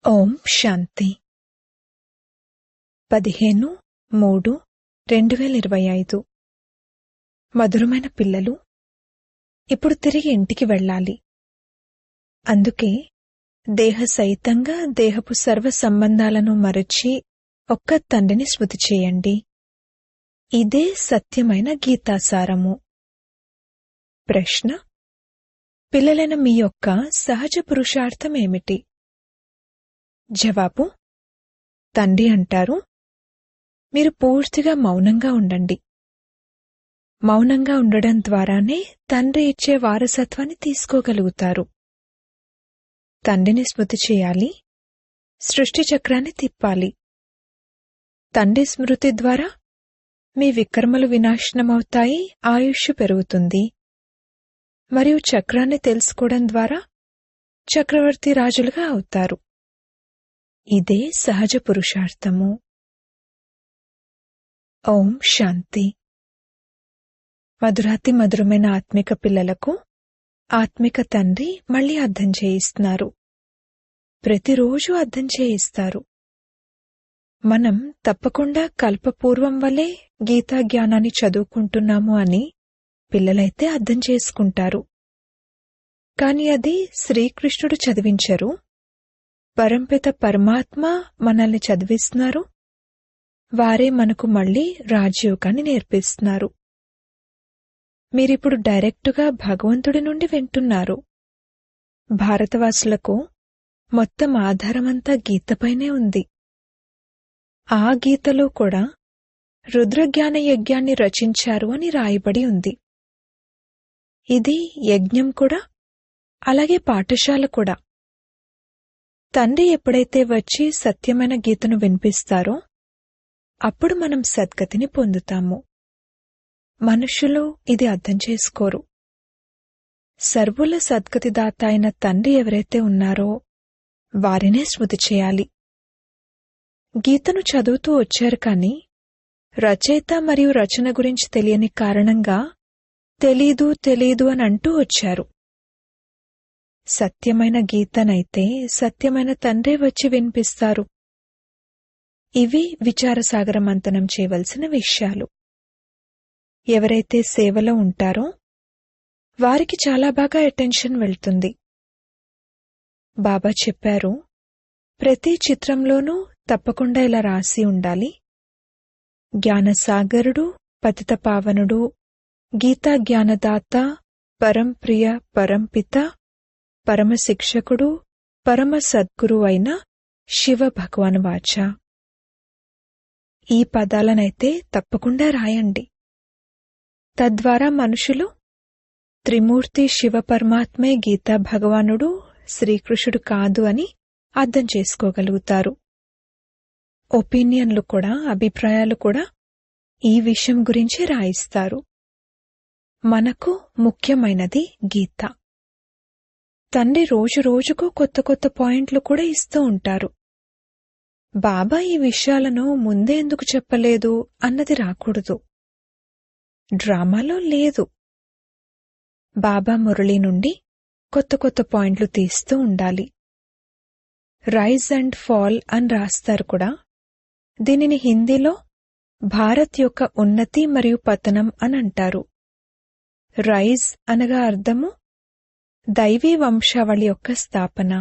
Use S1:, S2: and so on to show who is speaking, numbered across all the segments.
S1: ఓం శాంతి 15/3/2025 మధురమైన పిల్లలు, ఇప్పుడు తిరిగి ఇంటికి వెళ్ళాలి. అందుకే దేహ సహితంగా దేహపు సర్వ సంబంధాలను మరచి ఒక్క తండ్రిని స్మృతి చేయండి. ఇదే సత్యమైన గీతాసారము. ప్రశ్న: పిల్లలైన మీ యొక్క సహజ పురుషార్థం ఏమిటి? జవాబు: తండ్రి అంటారు, మీరు పూర్తిగా మౌనంగా ఉండండి. మౌనంగా ఉండడం ద్వారానే తండ్రి ఇచ్చే వారసత్వాన్ని తీసుకోగలుగుతారు. తండ్రిని స్మృతి చేయాలి, సృష్టి చక్రాన్ని తిప్పాలి. తండ్రి స్మృతి ద్వారా మీ వికర్మలు వినాశనమవుతాయి, ఆయుష్ పెరుగుతుంది. మరియు చక్రాన్ని తెలుసుకోవడం ద్వారా చక్రవర్తి రాజులుగా అవుతారు. ఇదే సహజ పురుషార్థము. ఓం శాంతి. మధురాతి మధురమైన ఆత్మిక పిల్లలకు ఆత్మిక తండ్రి మళ్లీ అర్థం చేయిస్తున్నారు. ప్రతిరోజు అర్థం చేయిస్తారు. మనం తప్పకుండా కల్పపూర్వం వలె గీతా జ్ఞానాన్ని చదువుకుంటున్నాము అని పిల్లలైతే అర్థం చేసుకుంటారు. కాని అది శ్రీకృష్ణుడు చదివించరు. పరంపిత పరమాత్మ మనల్ని చదివిస్తున్నారు. వారే మనకు మళ్లీ రాజయోగాన్ని నేర్పిస్తున్నారు. మీరిప్పుడు డైరెక్టుగా భగవంతుడి నుండి వింటున్నారు. భారతవాసులకు మొత్తం ఆధారమంతా గీతపైనే ఉంది. ఆ గీతలో కూడా రుద్రజ్ఞాన యజ్ఞాన్ని రచించారు అని రాయబడి ఉంది. ఇది యజ్ఞం కూడా, అలాగే పాఠశాల కూడా. తండ్రి ఎప్పుడైతే వచ్చి సత్యమైన గీతను వినిపిస్తారో అప్పుడు మనం సద్గతిని పొందుతాము. మనుష్యులు ఇది అర్థం చేసుకోరు. సర్వుల సద్గతిదాత అయిన తండ్రి ఎవరైతే ఉన్నారో వారినే స్మృతి చేయాలి. గీతను చదువుతూ వచ్చారు కాని రచయిత మరియు రచన గురించి తెలియని కారణంగా తెలీదు అని అంటూ వచ్చారు. సత్యమైన గీతనైతే సత్యమైన తండ్రే వచ్చి వినిపిస్తారు. ఇవి విచారసాగర మంతనం చేయవలసిన విషయాలు. ఎవరైతే సేవలో ఉంటారో వారికి చాలా బాగా అటెన్షన్ వెళ్తుంది. బాబా చెప్పారు, ప్రతి చిత్రంలోనూ తప్పకుండా ఇలా రాసి ఉండాలి: జ్ఞానసాగరుడు, పతిత పావనుడు, గీతా జ్ఞానదాత, పరంప్రియ పరంపిత, పరమ శిక్షకుడు, పరమ సద్గురు అయిన శివ భగవాన్ వాచ. ఈ పదాలనైతే తప్పకుండా రాయండి. తద్వారా మనుషులు త్రిమూర్తి శివ పరమాత్మే గీతా భగవానుడు, శ్రీకృష్ణుడు కాదు అని అర్థం చేసుకోగలుగుతారు. ఒపీనియన్లు కూడా, అభిప్రాయాలు కూడా ఈ విషయం గురించి రాయిస్తారు. మనకు ముఖ్యమైనది గీత. తండ్రి రోజు రోజుకు కొత్త కొత్త పాయింట్లు కూడా ఇస్తూ ఉంటారు. బాబా ఈ విషయాలను ముందే ఎందుకు చెప్పలేదు అన్నది రాకూడదు. డ్రామాలో లేదు. బాబా మురళి నుండి కొత్త కొత్త పాయింట్లు తీస్తూ ఉండాలి. రైజ్ అండ్ ఫాల్ అని రాస్తారు కూడా. దీనిని హిందీలో భారత్ యొక్క ఉన్నతి మరియు పతనం అని అంటారు. రైజ్ అనగా అర్థము దైవీ వంశావళి యొక్క స్థాపన.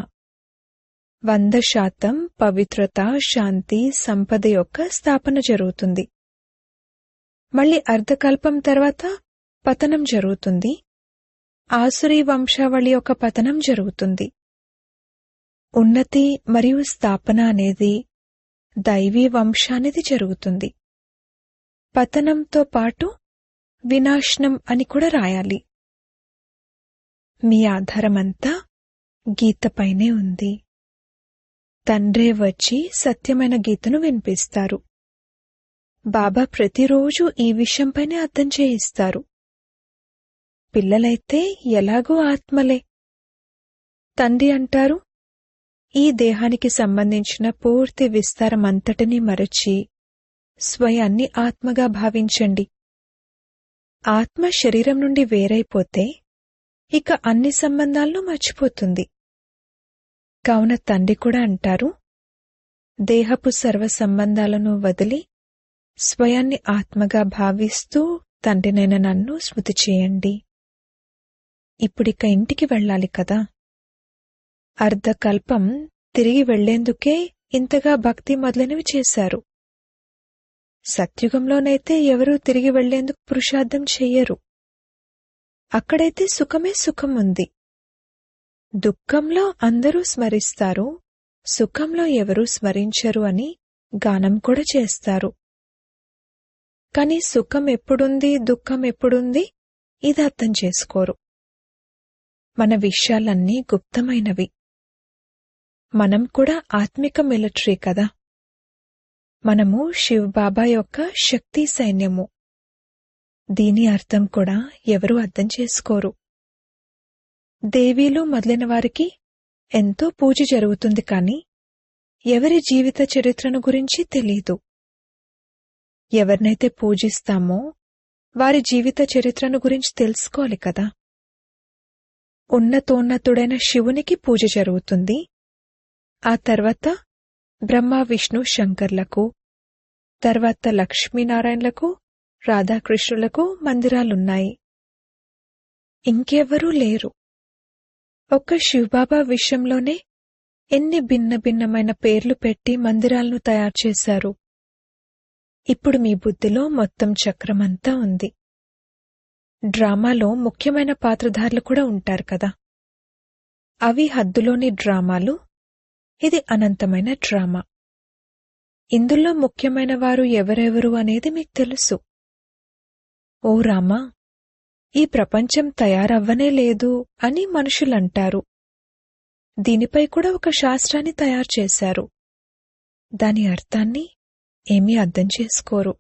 S1: 100% పవిత్రత, శాంతి, సంపద యొక్క స్థాపన జరుగుతుంది. మళ్లీ అర్ధకల్పం తర్వాత పతనం జరుగుతుంది. ఆసురీ వంశావళి యొక్క పతనం జరుగుతుంది. ఉన్నతి మరియు స్థాపన అనేది దైవీ వంశానిది జరుగుతుంది. పతనంతో పాటు వినాశనం అని కూడా రాయాలి. మీ ఆధారమంతా గీతపైనే ఉంది. తండ్రే వచ్చి సత్యమైన గీతను వినిపిస్తారు. బాబా ప్రతిరోజు ఈ విషయంపైనే అర్థం చేయిస్తారు. పిల్లలైతే ఎలాగో ఆత్మలే. తండ్రి అంటారు, ఈ దేహానికి సంబంధించిన పూర్తి విస్తారమంతటినీ మరచి స్వయాన్ని ఆత్మగా భావించండి. ఆత్మ శరీరం నుండి వేరైపోతే ఇక అన్ని సంబంధాలను మర్చిపోతుంది. కావున తండ్రి కూడా అంటారు, దేహపు సర్వ సంబంధాలను వదిలి స్వయాన్ని ఆత్మగా భావిస్తూ తండ్రినైన నన్ను స్మృతి చేయండి. ఇప్పుడిక ఇంటికి వెళ్ళాలి కదా. అర్ధకల్పం తిరిగి వెళ్లేందుకే ఇంతగా భక్తి మొదలైనవి చేశారు. సత్యుగంలోనైతే ఎవరూ తిరిగి వెళ్లేందుకు పురుషార్థం చెయ్యరు. అక్కడైతే సుఖమే సుఖం ఉంది. దుఃఖంలో అందరూ స్మరిస్తారు, సుఖంలో ఎవరూ స్మరించరు అని గానం కూడా చేస్తారు. కాని సుఖం ఎప్పుడుంది, దుఃఖం ఎప్పుడుంది ఇది అర్థం చేసుకోరు. మన విషయాలన్నీ గుప్తమైనవి. మనం కూడా ఆత్మిక మిలిటరీ కదా. మనము శివబాబా యొక్క శక్తి సైన్యము. దీని అర్థం కూడా ఎవరూ అర్థం చేసుకోరు. దేవీలు మొదలైన వారికి ఎంతో పూజ జరుగుతుంది కాని ఎవరి జీవిత చరిత్రను గురించి తెలీదు. ఎవరినైతే పూజిస్తామో వారి జీవిత చరిత్రను గురించి తెలుసుకోవాలి కదా. ఉన్నతోన్నతుడైన శివునికి పూజ జరుగుతుంది. ఆ తర్వాత బ్రహ్మ, విష్ణు, శంకర్లకు, తర్వాత లక్ష్మీనారాయణలకు, రాధాకృష్ణులకు మందిరాలున్నాయి. ఇంకెవ్వరూ లేరు. ఒక్క శివబాబా విషయంలోనే ఎన్ని భిన్న భిన్నమైన పేర్లు పెట్టి మందిరాలను తయారు చేశారు. ఇప్పుడు మీ బుద్ధిలో మొత్తం చక్రమంతా ఉంది. డ్రామాలో ముఖ్యమైన పాత్రధారులు కూడా ఉంటారు కదా. అవి హద్దులోని డ్రామాలు, ఇది అనంతమైన డ్రామా. ఇందులో ముఖ్యమైన వారు ఎవరెవరు అనేది మీకు తెలుసు. ఓ రామా, ఈ ప్రపంచం తయారవ్వనే లేదు అని మనుషులంటారు. దీనిపై కూడా ఒక శాస్త్రాన్ని తయారు చేశారు. దాని అర్థాన్ని ఏమీ అర్థం చేసుకోరు.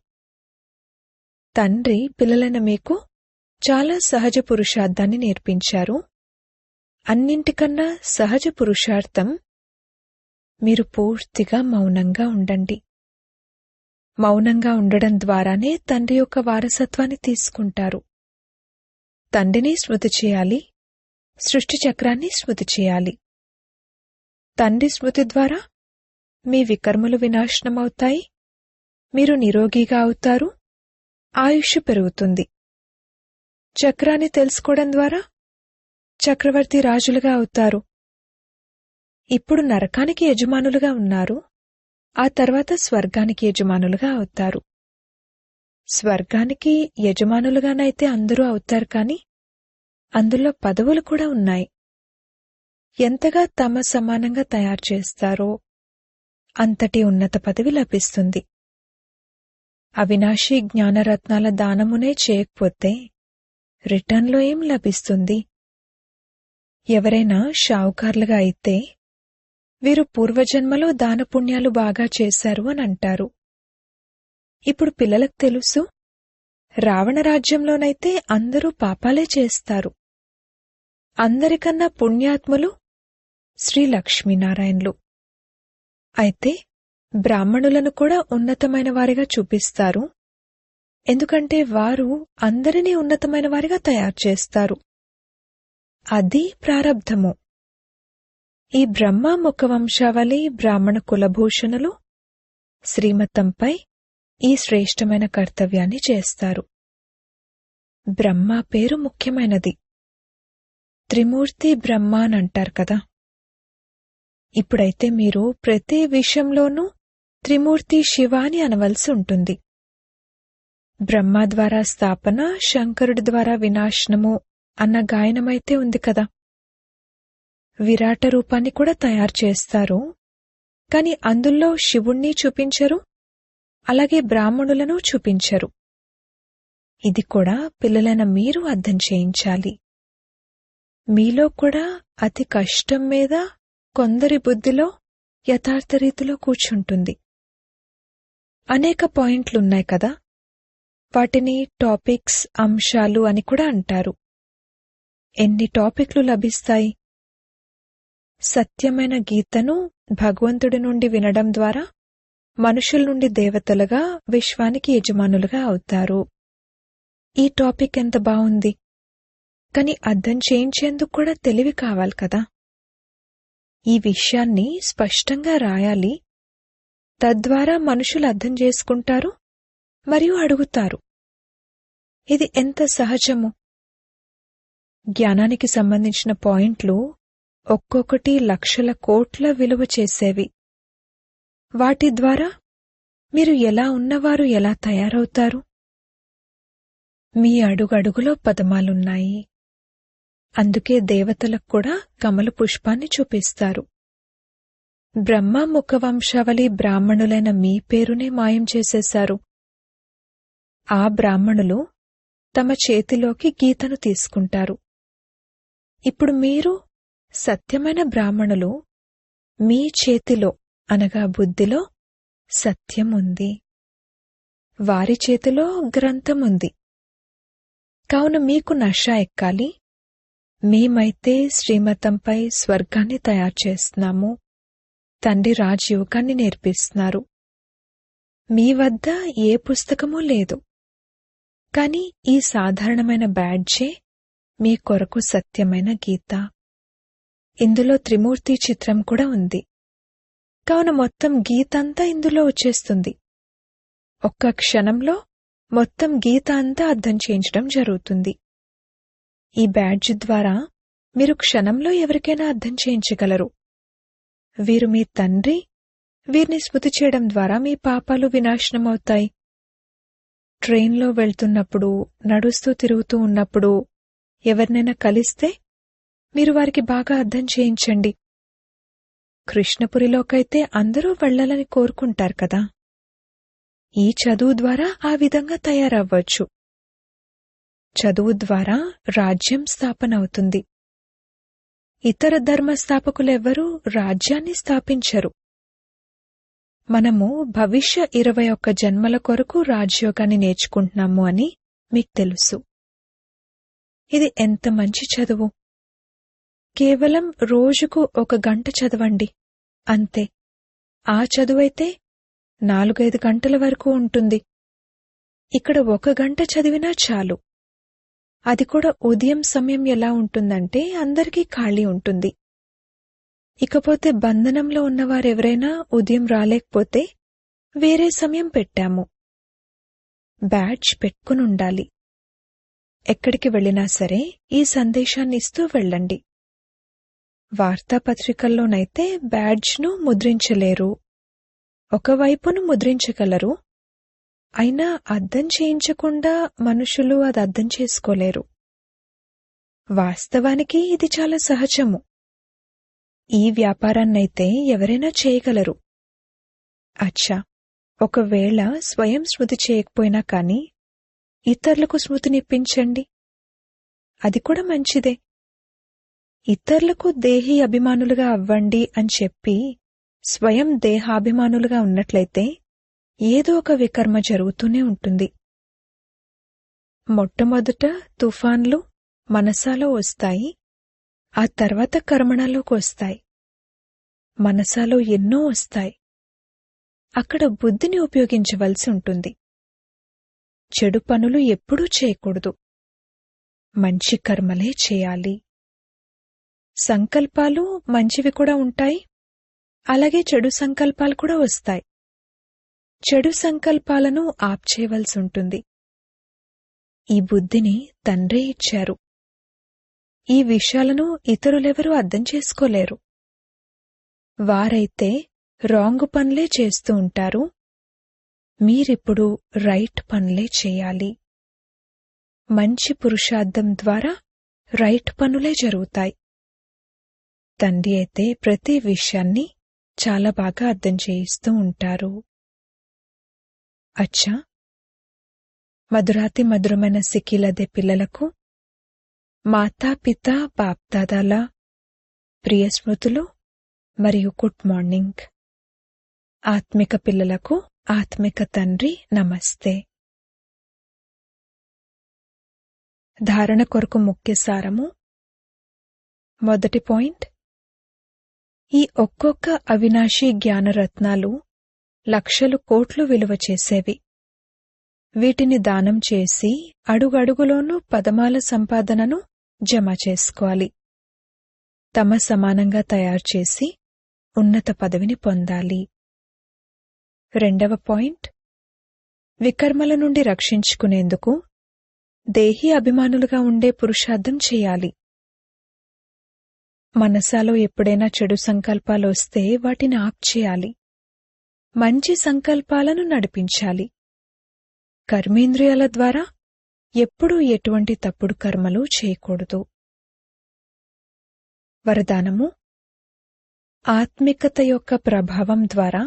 S1: తండ్రి పిల్లలైన మీకు చాలా సహజ పురుషార్థాన్ని నేర్పించారు. అన్నింటికన్నా సహజ పురుషార్థం మీరు పూర్తిగా మౌనంగా ఉండండి. మౌనంగా ఉండడం ద్వారానే తండ్రి యొక్క వారసత్వాన్ని తీసుకుంటారు. తండ్రిని స్మృతి చేయాలి, సృష్టి చక్రాన్ని స్మృతి చేయాలి. తండ్రి స్మృతి ద్వారా మీ వికర్మలు వినాశనమవుతాయి, మీరు నిరోగిగా అవుతారు, ఆయుష్ పెరుగుతుంది. చక్రాన్ని తెలుసుకోవడం ద్వారా చక్రవర్తి రాజులుగా అవుతారు. ఇప్పుడు నరకానికి యజమానులుగా ఉన్నారు, ఆ తర్వాత స్వర్గానికి యజమానులుగా అవుతారు. స్వర్గానికి యజమానులుగానైతే అందరూ అవుతారు కాని అందులో పదవులు కూడా ఉన్నాయి. ఎంతగా తమ సమానంగా తయారు చేస్తారో అంతటి ఉన్నత పదవి లభిస్తుంది. అవినాశీ జ్ఞానరత్నాల దానమునే చేయకపోతే రిటర్న్లో ఏం లభిస్తుంది? ఎవరైనా షావుకార్లుగా అయితే వీరు పూర్వజన్మలో దానపుణ్యాలు బాగా చేశారు అని అంటారు. ఇప్పుడు పిల్లలకు తెలుసు, రావణ రాజ్యంలోనైతే అందరూ పాపాలే చేస్తారు. అందరికన్నా పుణ్యాత్ములు శ్రీ లక్ష్మీనారాయణులు. అయితే బ్రాహ్మణులను కూడా ఉన్నతమైన వారిగా చూపిస్తారు, ఎందుకంటే వారు అందరినీ ఉన్నతమైన వారిగా తయారు చేస్తారు. అది ప్రారబ్ధము. ఈ బ్రహ్మ ముఖవంశావళి బ్రాహ్మణ కులభూషణులు శ్రీమతంపై ఈ శ్రేష్టమైన కర్తవ్యాన్ని చేస్తారు. బ్రహ్మ పేరు ముఖ్యమైనది. త్రిమూర్తి బ్రహ్మ అని అంటారు కదా. ఇప్పుడైతే మీరు ప్రతి విషయంలోనూ త్రిమూర్తి శివ అని అనవలసి ఉంటుంది. బ్రహ్మ ద్వారా స్థాపన, శంకరుడి ద్వారా వినాశనము అన్న గాయనమైతే ఉంది కదా. విరాట రూపాన్ని కూడా తయారు చేస్తారు, కాని అందులో శివుణ్ణి చూపించరు, అలాగే బ్రాహ్మణులను చూపించరు. ఇది కూడా పిల్లలైన మీరు అర్థం చేయించాలి. మీలో కూడా అతి కష్టం మీద కొందరి బుద్ధిలో యథార్థ రీతిలో కూర్చుంటుంది. అనేక పాయింట్లున్నాయి కదా, వాటిని టాపిక్స్, అంశాలు అని కూడా అంటారు. ఎన్ని టాపిక్లు లభిస్తాయి? సత్యమైన గీతను భగవంతుడి నుండి వినడం ద్వారా మనుషుల నుండి దేవతలుగా, విశ్వానికి యజమానులుగా అవుతారు. ఈ టాపిక్ ఎంత బావుంది, కాని అర్థం చేయించేందుకు కూడా తెలివి కావాలి కదా. ఈ విషయాన్ని స్పష్టంగా రాయాలి. తద్వారా మనుషులు అర్థం చేసుకుంటారు మరియు అడుగుతారు. ఇది ఎంత సహజము. జ్ఞానానికి సంబంధించిన పాయింట్లు ఒక్కొక్కటి లక్షల కోట్ల విలువ చేసేవి. వాటి ద్వారా మీరు ఎలా ఉన్నవారు ఎలా తయారవుతారు? మీ అడుగడుగులో పదమాలున్నాయి. అందుకే దేవతలకు కూడా కమల పుష్పాన్ని చూపిస్తారు. బ్రహ్మ ముఖవంశావళి బ్రాహ్మణులైన మీ పేరునే మాయం చేసేశారు. ఆ బ్రాహ్మణులు తమ చేతిలోకి గీతను తీసుకుంటారు. ఇప్పుడు మీరు సత్యమైన బ్రాహ్మణులు. మీ చేతిలో అనగా బుద్ధిలో సత్యం ఉంది. వారి చేతిలో గ్రంథముంది. కావున మీకు నష ఎక్కాలి. మేమైతే శ్రీమతంపై స్వర్గాన్ని తయారు చేస్తున్నాము. తండ్రి రాజయోగాన్ని నేర్పిస్తున్నారు. మీ వద్ద ఏ పుస్తకమూ లేదు. కాని ఈ సాధారణమైన బ్యాడ్జే మీ కొరకు సత్యమైన గీత. ఇందులో త్రిమూర్తి చిత్రం కూడా ఉంది. కావున మొత్తం గీతంతా ఇందులో వచ్చేస్తుంది. ఒక్క క్షణంలో మొత్తం గీత అంతా అర్థం చేయించడం జరుగుతుంది. ఈ బ్యాడ్జ్ ద్వారా మీరు క్షణంలో ఎవరికైనా అర్థం చేయించగలరు. వీరు మీ తండ్రి. వీరిని స్మృతి చేయడం ద్వారా మీ పాపాలు వినాశనమవుతాయి. ట్రైన్లో వెళ్తున్నప్పుడు, నడుస్తూ తిరుగుతూ ఉన్నప్పుడు ఎవరినైనా కలిస్తే మీరు వారికి బాగా అర్థం చేయించండి. కృష్ణపురిలోకైతే అందరూ వెళ్లాలని కోరుకుంటారు కదా. ఈ చదువు ద్వారా ఆ విధంగా తయారవ్వచ్చు. చదువు ద్వారా రాజ్యం స్థాపన అవుతుంది. ఇతర ధర్మస్థాపకులెవ్వరూ రాజ్యాన్ని స్థాపించరు. మనము భవిష్య 21 జన్మల కొరకు రాజయోగాన్ని నేర్చుకుంటున్నాము అని మీకు తెలుసు. ఇది ఎంత మంచి చదువు. కేవలం రోజుకు 1 గంట చదవండి, అంతే. ఆ చదువైతే 4-5 గంటల వరకు ఉంటుంది. ఇక్కడ 1 గంట చదివినా చాలు. అది కూడా ఉదయం సమయం ఎలా ఉంటుందంటే అందరికీ ఖాళీ ఉంటుంది. ఇకపోతే బంధనంలో ఉన్నవారెవరైనా ఉదయం రాలేకపోతే వేరే సమయం పెట్టాము. బ్యాడ్జ్ పెట్టుకునుండాలి. ఎక్కడికి వెళ్ళినా సరే ఈ సందేశాన్ని ఇస్తూ వెళ్ళండి. వార్తాపత్రికల్లోనైతే బ్యాడ్జ్ను ముద్రించలేరు. ఒకవైపును ముద్రించగలరు. అయినా అర్థం చేయించకుండా మనుషులు అది అర్థం చేసుకోలేరు. వాస్తవానికి ఇది చాలా సహజము. ఈ వ్యాపారాన్నైతే ఎవరైనా చేయగలరు. అచ్చా, ఒకవేళ స్వయం స్మృతి చేయకపోయినా కాని ఇతరులకు స్మృతినిప్పించండి. అది కూడా మంచిదే. ఇతరులకు దేహీ అభిమానులుగా అవ్వండి అని చెప్పి స్వయం దేహాభిమానులుగా ఉన్నట్లయితే ఏదో ఒక వికర్మ జరుగుతూనే ఉంటుంది. మొట్టమొదట తుఫాన్లు మనసాలో వస్తాయి. ఆ తర్వాత కర్మణలోకి వస్తాయి. మనసాలో ఎన్నో వస్తాయి. అక్కడ బుద్ధిని ఉపయోగించవలసి ఉంటుంది. చెడు పనులు ఎప్పుడూ చేయకూడదు. మంచి కర్మలే చేయాలి. సంకల్పాలు మంచివి కూడా ఉంటాయి. అలాగే చెడు సంకల్పాలు కూడా వస్తాయి. చెడు సంకల్పాలను ఆప్చేయవలసి ఉంటుంది. ఈ బుద్ధిని తండ్రే ఇచ్చారు. ఈ విషయాలను ఇతరులెవరూ అర్థం చేసుకోలేరు. వారైతే రాంగ్ పనులే చేస్తూ ఉంటారు. మీరిప్పుడు రైట్ పనులే చేయాలి. మంచి పురుషార్థం ద్వారా రైట్ పనులే జరుగుతాయి. తండ్రి అయితే ప్రతి విషయాన్ని చాలా బాగా అర్థం చేయిస్తూ ఉంటారు. అచ్చా, మధురాతి మధురమైన సిక్కిలదే పిల్లలకు మాతాపితా బాప్దాదాల ప్రియ స్మృతులు మరియు గుడ్ మార్నింగ్. ఆత్మిక పిల్లలకు ఆత్మిక తండ్రి నమస్తే. ధారణ కొరకు ముఖ్య సారము. మొదటి పాయింట్, ఈ ఒక్కొక్క అవినాశీ జ్ఞానరత్నాలు లక్షలు కోట్లు విలువ చేసేవి. వీటిని దానం చేసి అడుగడుగులోనూ పదమాల సంపాదనను జమ చేసుకోవాలి. తమ సమానంగా తయారుచేసి ఉన్నత పదవిని పొందాలి. 2వ పాయింట్, వికర్మల నుండి రక్షించుకునేందుకు దేహీ అభిమానులుగా ఉండే పురుషార్థం చేయాలి. మనసాలో ఎప్పుడైనా చెడు సంకల్పాలు వస్తే వాటిని ఆప్ చేయాలి. మంచి సంకల్పాలను నడిపించాలి. కర్మేంద్రియాల ద్వారా ఎప్పుడూ ఎటువంటి తప్పుడు కర్మలు చేయకూడదు. వరదానము: ఆత్మికత యొక్క ప్రభావం ద్వారా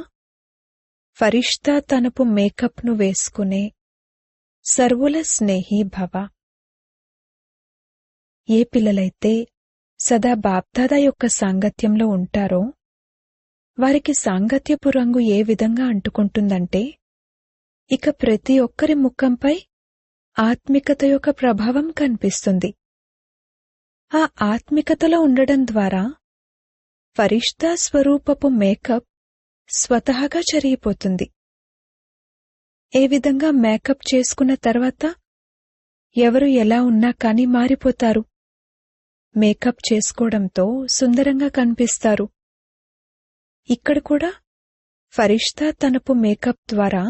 S1: ఫరిష్తా తనపు మేకప్ను వేసుకునే సర్వుల స్నేహీ భవ. ఏ పిల్లలైతే సదా బాప్దాదా యొక్క సాంగత్యంలో ఉంటారో వారికి సాంగత్యపు రంగు ఏ విధంగా అంటుకుంటుందంటే ఇక ప్రతి ఒక్కరి ముఖంపై ఆత్మికత యొక్క ప్రభావం కనిపిస్తుంది. ఆ ఆత్మికతలో ఉండడం ద్వారా ఫరిష్తా స్వరూపపు మేకప్ స్వతహాగా జరిగిపోతుంది. ఏ విధంగా మేకప్ చేసుకున్న తర్వాత ఎవరు ఎలా ఉన్నా కానీ మారిపోతారు. మేకప్ చేసుకోవడంతో సుందరంగా కనిపిస్తారు. ఇక్కడ కూడా ఫరిష్తా తనపు మేకప్ ద్వారా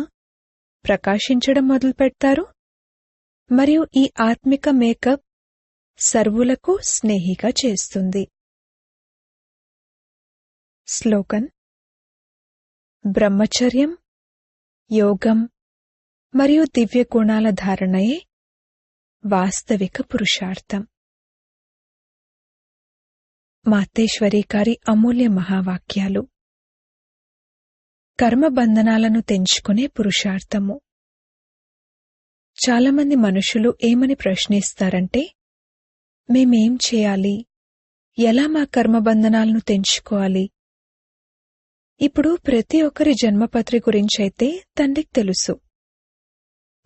S1: ప్రకాశించడం మొదలుపెడతారు. మరియు ఈ ఆత్మిక మేకప్ సర్వులకు స్నేహిగా చేస్తుంది. స్లోగన్: బ్రహ్మచర్యం, యోగం మరియు దివ్య గుణాల ధారణయే వాస్తవిక పురుషార్థం. మాతేశ్వరి గారి అమూల్య మహావాక్యాలు. కర్మబంధనాలను తెంచుకునే పురుషార్థము. చాలామంది మనుషులు ఏమని ప్రశ్నిస్తారంటే, మేమేం చేయాలి, ఎలా మా కర్మబంధనాలను తెంచుకోవాలి? ఇప్పుడు ప్రతి ఒక్కరి జన్మపత్రి గురించైతే తండ్రికి తెలుసు.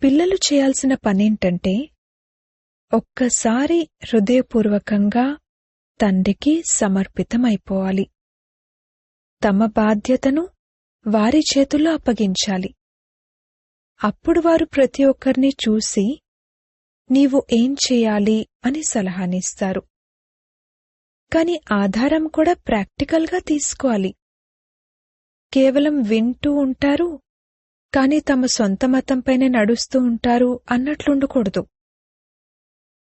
S1: పిల్లలు చేయాల్సిన పనేంటంటే ఒక్కసారి హృదయపూర్వకంగా తండ్రికి సమర్పితమైపోవాలి. తమ బాధ్యతను వారి చేతుల్లో అప్పగించాలి. అప్పుడు వారు ప్రతి ఒక్కరిని చూసి నీవు ఏం చేయాలి అని సలహానిస్తారు. కాని ఆధారం కూడా ప్రాక్టికల్గా తీసుకోవాలి. కేవలం వింటూ ఉంటారు, కాని తమ సొంత మతంపైనే నడుస్తూ ఉంటారు అన్నట్లుండకూడదు.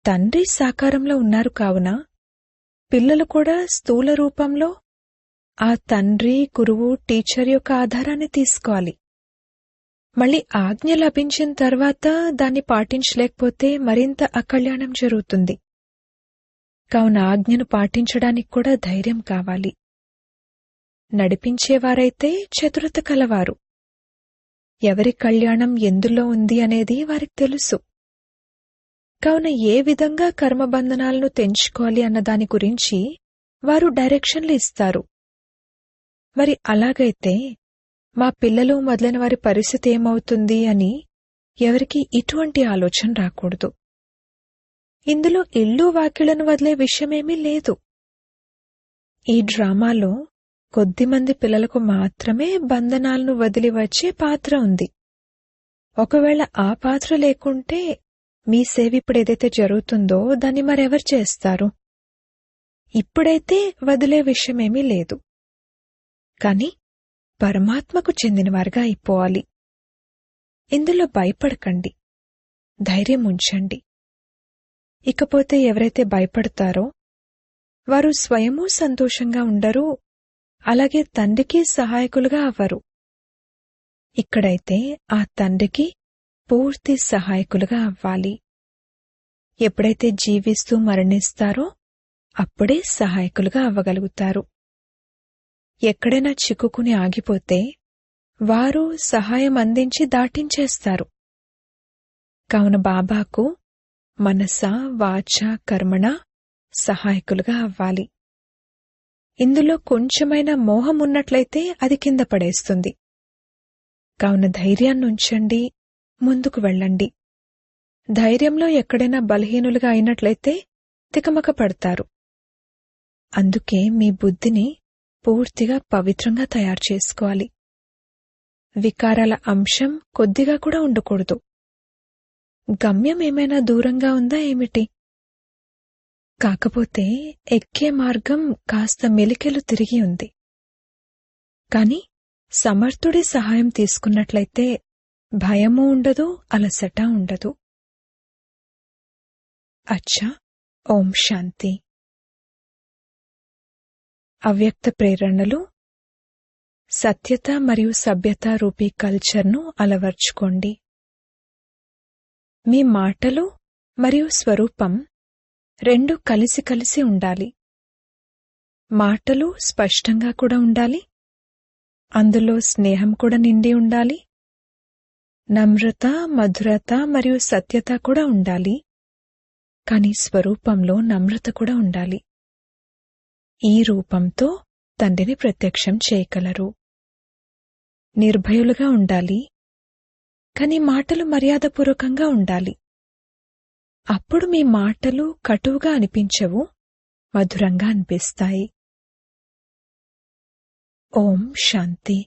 S1: తండ్రి సాకారంలో ఉన్నారు కావున పిల్లలు కూడా స్థూల రూపంలో ఆ తండ్రి, గురువు, టీచర్ యొక్క ఆధారాన్ని తీసుకోవాలి. మళ్ళీ ఆజ్ఞ లభించిన తర్వాత దాన్ని పాటించలేకపోతే మరింత అకళ్యాణం జరుగుతుంది. కావున ఆజ్ఞను పాటించడానికి కూడా ధైర్యం కావాలి. నడిపించేవారైతే చతురత కలవారు. ఎవరి కళ్యాణం ఎందులో ఉంది అనేది వారికి తెలుసు. కావున ఏ విధంగా కర్మబంధనాలను తెంచుకోవాలి అన్న దాని గురించి వారు డైరెక్షన్లు ఇస్తారు. మరి అలాగైతే మా పిల్లలు మొదలైన వారి పరిస్థితి ఏమవుతుంది అని ఎవరికి ఇటువంటి ఆలోచన రాకూడదు. ఇందులో ఇల్లు వాకిళ్లను వదిలే విషయమేమీ లేదు. ఈ డ్రామాలో కొద్దిమంది పిల్లలకు మాత్రమే బంధనాలను వదిలి వచ్చే పాత్ర ఉంది. ఒకవేళ ఆ పాత్ర లేకుంటే మీ సేవ ఇప్పుడేదైతే జరుగుతుందో దాన్ని మరెవరు చేస్తారు? ఇప్పుడైతే వదిలే విషయమేమీ లేదు. కాని పరమాత్మకు చెందినవారుగా అయిపోవాలి. ఇందులో భయపడకండి, ధైర్యం ఉంచండి. ఇకపోతే ఎవరైతే భయపడతారో వారు స్వయమూ సంతోషంగా ఉండరు, అలాగే తండ్రికి సహాయకులుగా అవ్వరు. ఇక్కడైతే ఆ తండ్రికి పూర్తి సహాయకులుగా అవ్వాలి. ఎప్పుడైతే జీవిస్తూ మరణిస్తారో అప్పుడే సహాయకులుగా అవ్వగలుగుతారు. ఎక్కడైనా చిక్కుకుని ఆగిపోతే వారు సహాయం అందించి దాటించేస్తారు. కావున బాబాకు మనస, వాచ, కర్మణ సహాయకులుగా అవ్వాలి. ఇందులో కొంచెమైనా మోహం ఉన్నట్లయితే అది కింద పడేస్తుంది. కావున ధైర్యాన్నుంచండి, ముందుకు వెళ్ళండి. ధైర్యంలో ఎక్కడైనా బలహీనులుగా అయినట్లయితే తికమక పడతారు. అందుకే మీ బుద్ధిని పూర్తిగా పవిత్రంగా తయారు చేసుకోవాలి. వికారాల అంశం కొద్దిగా కూడా ఉండకూడదు. గమ్యం ఏమైనా దూరంగా ఉందా ఏమిటి? కాకపోతే ఎక్కే మార్గం కాస్త మెలికెలు తిరిగి ఉంది. కాని సమర్థుడి సహాయం తీసుకున్నట్లయితే భయమూ ఉండదు, అలసట ఉండదు. అచ్చా, ఓం శాంతి. అవ్యక్త ప్రేరణలు. సత్యత మరియు సభ్యత రూపీ కల్చర్ను అలవర్చుకోండి. మీ మాటలు మరియు స్వరూపం రెండు కలిసి కలిసి ఉండాలి. మాటలు స్పష్టంగా కూడా ఉండాలి, అందులో స్నేహం కూడా నిండి ఉండాలి. నమ్రత, మధురత మరియు సత్యత కూడా ఉండాలి, కాని స్వరూపంలో నమ్రత కూడా ఉండాలి. ఈ రూపంతో తండ్రిని ప్రత్యక్షం చేయగలరు. నిర్భయులుగా ఉండాలి, కాని మాటలు మర్యాదపూర్వకంగా ఉండాలి. అప్పుడు మీ మాటలు కటువుగా అనిపించవు, మధురంగా అనిపిస్తాయి. ఓం శాంతి.